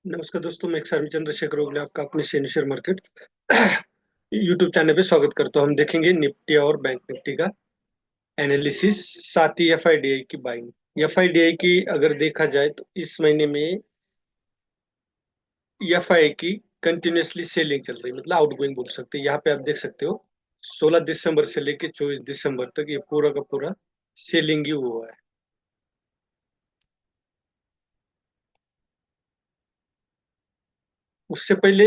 नमस्कार दोस्तों, मैं एक्स चंद्रशेखर ओगले आपका अपने शेयर मार्केट यूट्यूब चैनल पे स्वागत करता हूँ। हम देखेंगे निफ्टी और बैंक निफ्टी का एनालिसिस, साथ ही एफआईडीआई की बाइंग। एफआईडीआई की अगर देखा जाए तो इस महीने में एफआई की कंटिन्यूअसली सेलिंग चल रही है, मतलब आउटगोइंग बोल सकते हैं। यहाँ पे आप देख सकते हो 16 दिसंबर से लेके 24 दिसंबर तक ये पूरा का पूरा सेलिंग ही हुआ है। उससे पहले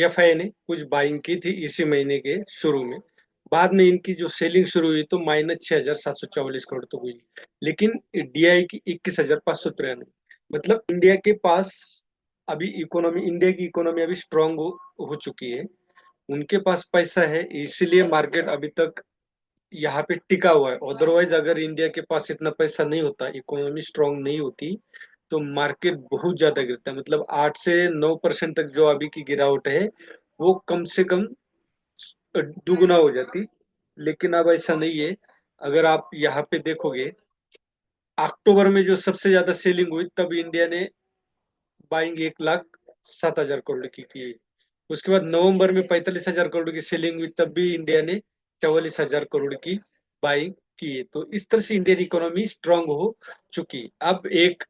एफआई ने कुछ बाइंग की थी इसी महीने के शुरू में। बाद में इनकी जो सेलिंग शुरू हुई तो -6,744 करोड़ तक हुई। लेकिन डीआई की 21,593, मतलब इंडिया के पास अभी इकोनॉमी, इंडिया की इकोनॉमी अभी स्ट्रांग हो चुकी है। उनके पास पैसा है, इसलिए मार्केट अभी तक यहाँ पे टिका हुआ है। अदरवाइज अगर इंडिया के पास इतना पैसा नहीं होता, इकोनॉमी स्ट्रांग नहीं होती, तो मार्केट बहुत ज्यादा गिरता है। मतलब 8 से 9% तक जो अभी की गिरावट है वो कम से कम दुगुना हो जाती। लेकिन अब ऐसा नहीं है। अगर आप यहाँ पे देखोगे, अक्टूबर में जो सबसे ज्यादा सेलिंग हुई तब इंडिया ने बाइंग 1,07,000 करोड़ की है। उसके बाद नवंबर में 45,000 करोड़ की सेलिंग हुई तब भी इंडिया ने 44,000 करोड़ की बाइंग की है। तो इस तरह से इंडियन इकोनॉमी स्ट्रांग हो चुकी। अब एक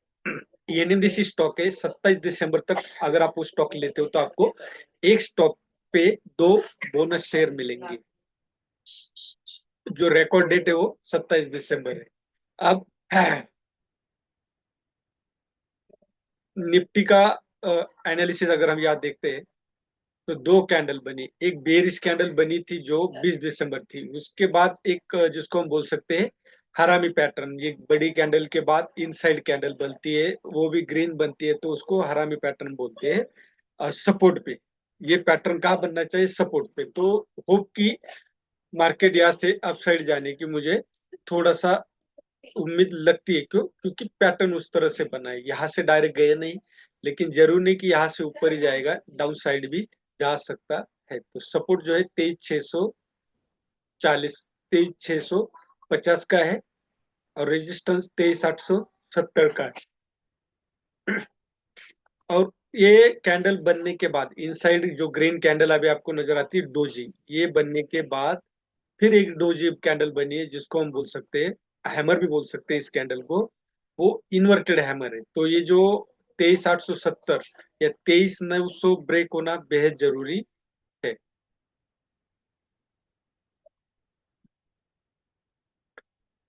एनएमडीसी स्टॉक है, 27 दिसंबर तक अगर आप वो स्टॉक लेते हो तो आपको एक स्टॉक पे 2 बोनस शेयर मिलेंगे। जो रिकॉर्ड डेट है वो 27 दिसंबर है। अब निफ्टी का एनालिसिस अगर हम याद देखते हैं तो दो कैंडल बनी। एक बेरिश कैंडल बनी थी जो 20 दिसंबर थी। उसके बाद एक जिसको हम बोल सकते हैं हरामी पैटर्न, ये बड़ी कैंडल के बाद इनसाइड कैंडल बनती है, वो भी ग्रीन बनती है, तो उसको हरामी पैटर्न बोलते हैं। और सपोर्ट पे, ये पैटर्न कहाँ बनना चाहिए? सपोर्ट पे। तो होप की मार्केट यहाँ से अपसाइड जाने की मुझे थोड़ा सा उम्मीद लगती है। क्यों? क्योंकि पैटर्न उस तरह से बना है, यहाँ से डायरेक्ट गए नहीं, लेकिन जरूर नहीं कि यहाँ से ऊपर ही जाएगा, डाउन साइड भी जा सकता है। तो सपोर्ट जो है 23,640, 23,650 का है, और रेजिस्टेंस 23,870 का है। और ये कैंडल बनने के बाद इनसाइड जो ग्रीन कैंडल अभी आपको नजर आती है डोजी, ये बनने के बाद फिर एक डोजी कैंडल बनी है जिसको हम बोल सकते हैं हैमर भी बोल सकते हैं इस कैंडल को। वो इन्वर्टेड हैमर है। तो ये जो 23,870 या 23,900 ब्रेक होना बेहद जरूरी है।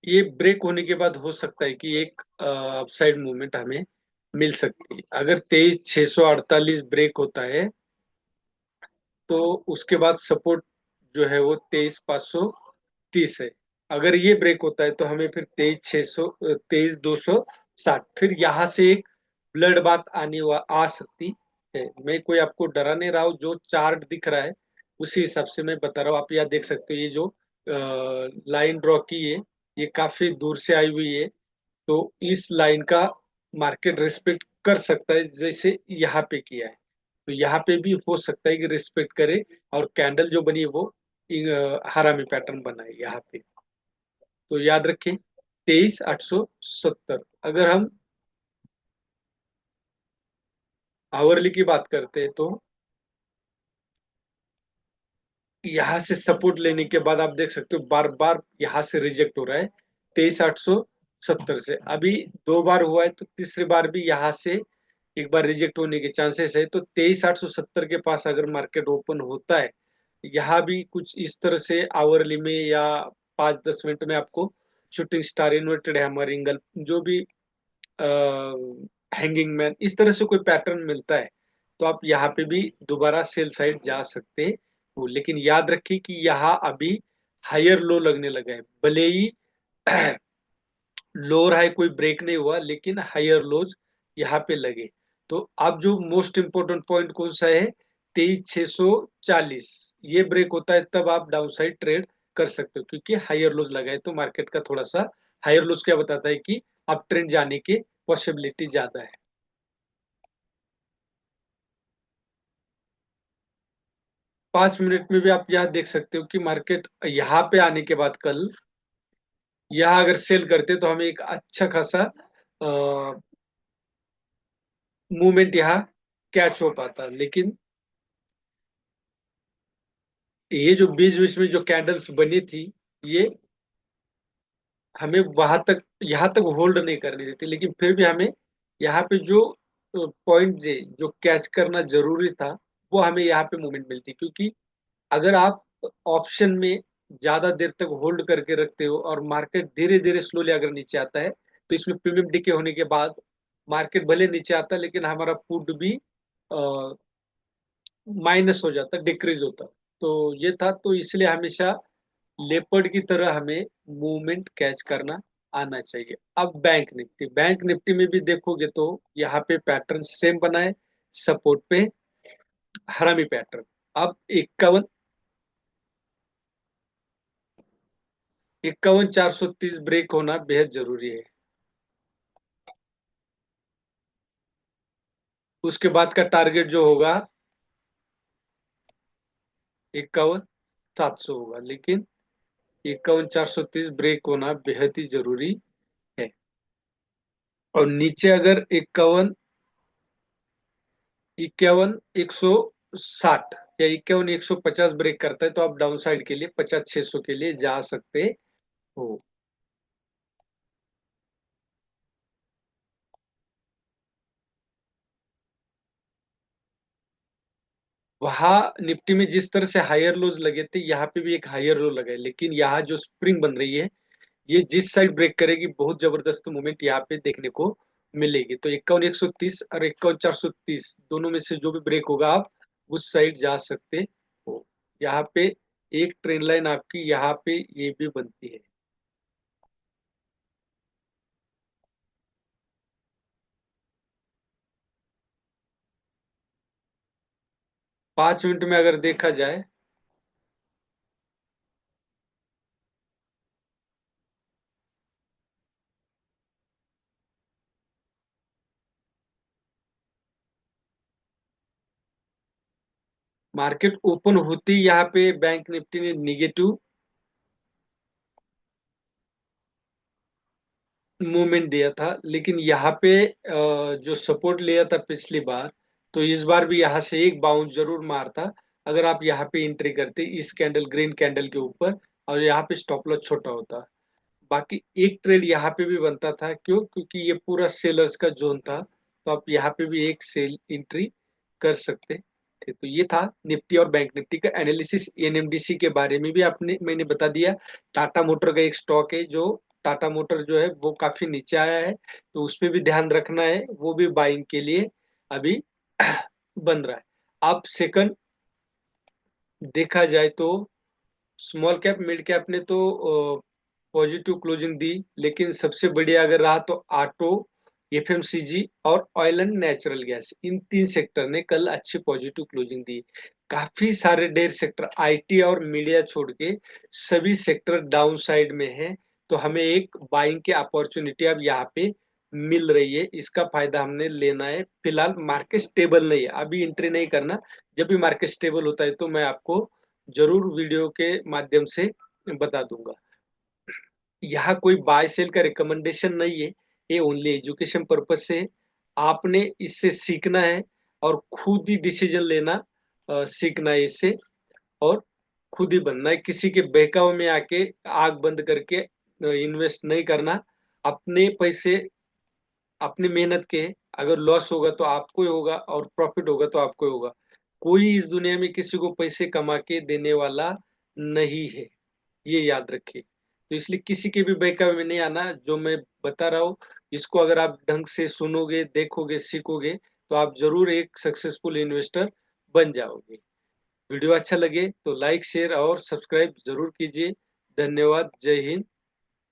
ये ब्रेक होने के बाद हो सकता है कि एक अपसाइड मूवमेंट हमें मिल सकती है। अगर 23,648 ब्रेक होता है तो उसके बाद सपोर्ट जो है वो 23,530 है। अगर ये ब्रेक होता है तो हमें फिर 23,600, 23,260, फिर यहाँ से एक ब्लड बात आ सकती है। मैं कोई आपको डरा नहीं रहा हूँ, जो चार्ट दिख रहा है उसी हिसाब से मैं बता रहा हूँ। आप यहाँ देख सकते हो, ये जो लाइन ड्रॉ की है ये काफी दूर से आई हुई है। तो इस लाइन का मार्केट रिस्पेक्ट कर सकता है जैसे यहाँ पे किया है। तो यहाँ पे भी हो सकता है कि रिस्पेक्ट करे और कैंडल जो बनी है वो हरामी पैटर्न बना है यहाँ पे। तो याद रखें 23,870। अगर हम आवरली की बात करते हैं तो यहाँ से सपोर्ट लेने के बाद आप देख सकते हो बार बार यहाँ से रिजेक्ट हो रहा है 23,870 से। अभी दो बार हुआ है तो तीसरी बार भी यहाँ से एक बार रिजेक्ट होने के चांसेस है। तो 23,870 के पास अगर मार्केट ओपन होता है, यहाँ भी कुछ इस तरह से आवरली में या 5-10 मिनट में आपको shooting star, inverted hammer, angle, जो भी हैंगिंग मैन, इस तरह से कोई पैटर्न मिलता है तो आप यहाँ पे भी दोबारा सेल साइड जा सकते हो। लेकिन याद रखिए कि यहाँ अभी हायर लो लगने लगा है। भले ही लोअर हाई कोई ब्रेक नहीं हुआ, लेकिन हायर लोज यहाँ पे लगे। तो अब जो मोस्ट इंपोर्टेंट पॉइंट कौन सा है? 23,640, ये ब्रेक होता है तब आप डाउन साइड ट्रेड कर सकते हो, क्योंकि हायर लोज लगा है। तो मार्केट का थोड़ा सा हायर लोज क्या बताता है कि अब ट्रेंड जाने की पॉसिबिलिटी ज्यादा है। 5 मिनट में भी आप यहाँ देख सकते हो कि मार्केट यहाँ पे आने के बाद कल यहाँ अगर सेल करते तो हमें एक अच्छा खासा मूवमेंट यहाँ कैच हो पाता। लेकिन ये जो बीच बीच में जो कैंडल्स बनी थी, ये हमें वहां तक, यहाँ तक होल्ड नहीं करनी देती, लेकिन फिर भी हमें यहाँ पे जो पॉइंट जो कैच करना जरूरी था, वो हमें यहाँ पे मूवमेंट मिलती। क्योंकि अगर आप ऑप्शन में ज्यादा देर तक होल्ड करके रखते हो और मार्केट धीरे धीरे स्लोली अगर नीचे आता है, तो इसमें प्रीमियम डिके होने के बाद मार्केट भले नीचे आता है, लेकिन हमारा पुट भी माइनस हो जाता, डिक्रीज होता। तो ये था, तो इसलिए हमेशा लेपर्ड की तरह हमें मूवमेंट कैच करना आना चाहिए। अब बैंक निफ्टी में भी देखोगे तो यहाँ पे पैटर्न सेम बना है, सपोर्ट पे हरामी पैटर्न। अब 51 430 ब्रेक होना बेहद जरूरी है। उसके बाद का टारगेट जो होगा 51 700 होगा, लेकिन 51 430 ब्रेक होना बेहद ही जरूरी है। और नीचे अगर 51 61 या 51 150 ब्रेक करता है, तो आप डाउन साइड के लिए 50 600 के लिए जा सकते हो। वहां निफ्टी में जिस तरह से हायर लोज लगे थे, यहाँ पे भी एक हायर लो लगा है, लेकिन यहाँ जो स्प्रिंग बन रही है, ये जिस साइड ब्रेक करेगी, बहुत जबरदस्त मूवमेंट यहाँ पे देखने को मिलेगी। तो 51 130 और 51 430 दोनों में से जो भी ब्रेक होगा, आप उस साइड जा सकते हो। यहाँ पे एक ट्रेंड लाइन आपकी यहाँ पे ये भी बनती है। 5 मिनट में अगर देखा जाए, मार्केट ओपन होती यहाँ पे बैंक निफ्टी ने निगेटिव मूवमेंट दिया था, लेकिन यहाँ पे जो सपोर्ट लिया था पिछली बार, तो इस बार भी यहाँ से एक बाउंस जरूर मारता अगर आप यहाँ पे एंट्री करते इस कैंडल, ग्रीन कैंडल के ऊपर, और यहाँ पे स्टॉप लॉस छोटा होता। बाकी एक ट्रेड यहाँ पे भी बनता था, क्यों? क्योंकि ये पूरा सेलर्स का जोन था, तो आप यहाँ पे भी एक सेल एंट्री कर सकते थे। तो ये था निफ्टी और बैंक निफ्टी का एनालिसिस। एनएमडीसी के बारे में भी आपने मैंने बता दिया। टाटा मोटर का एक स्टॉक है, जो टाटा मोटर जो है वो काफी नीचे आया है, तो उस पर भी ध्यान रखना है, वो भी बाइंग के लिए अभी बन रहा है। अब सेकंड देखा जाए तो स्मॉल कैप मिड कैप ने तो पॉजिटिव क्लोजिंग दी, लेकिन सबसे बढ़िया अगर रहा तो ऑटो, एफएमसीजी और ऑयल एंड नेचुरल गैस, इन तीन सेक्टर ने कल अच्छी पॉजिटिव क्लोजिंग दी। काफी सारे डेयर सेक्टर, आईटी और मीडिया छोड़ के सभी सेक्टर डाउन साइड में है। तो हमें एक बाइंग की अपॉर्चुनिटी अब यहाँ पे मिल रही है, इसका फायदा हमने लेना है। फिलहाल मार्केट स्टेबल नहीं है, अभी एंट्री नहीं करना। जब भी मार्केट स्टेबल होता है तो मैं आपको जरूर वीडियो के माध्यम से बता दूंगा। यहाँ कोई बाय सेल का रिकमेंडेशन नहीं है, ये ओनली एजुकेशन पर्पज से है। आपने इससे सीखना है और खुद ही डिसीजन लेना सीखना है इससे, और खुद ही बनना है। किसी के बहकावे में आके आग बंद करके इन्वेस्ट नहीं करना। अपने पैसे अपनी मेहनत के, अगर लॉस होगा तो आपको ही होगा और प्रॉफिट होगा तो आपको ही होगा। कोई इस दुनिया में किसी को पैसे कमा के देने वाला नहीं है, ये याद रखिए। तो इसलिए किसी के भी बहकावे में नहीं आना। जो मैं बता रहा हूँ, इसको अगर आप ढंग से सुनोगे, देखोगे, सीखोगे, तो आप जरूर एक सक्सेसफुल इन्वेस्टर बन जाओगे। वीडियो अच्छा लगे तो लाइक शेयर और सब्सक्राइब जरूर कीजिए। धन्यवाद। जय हिंद।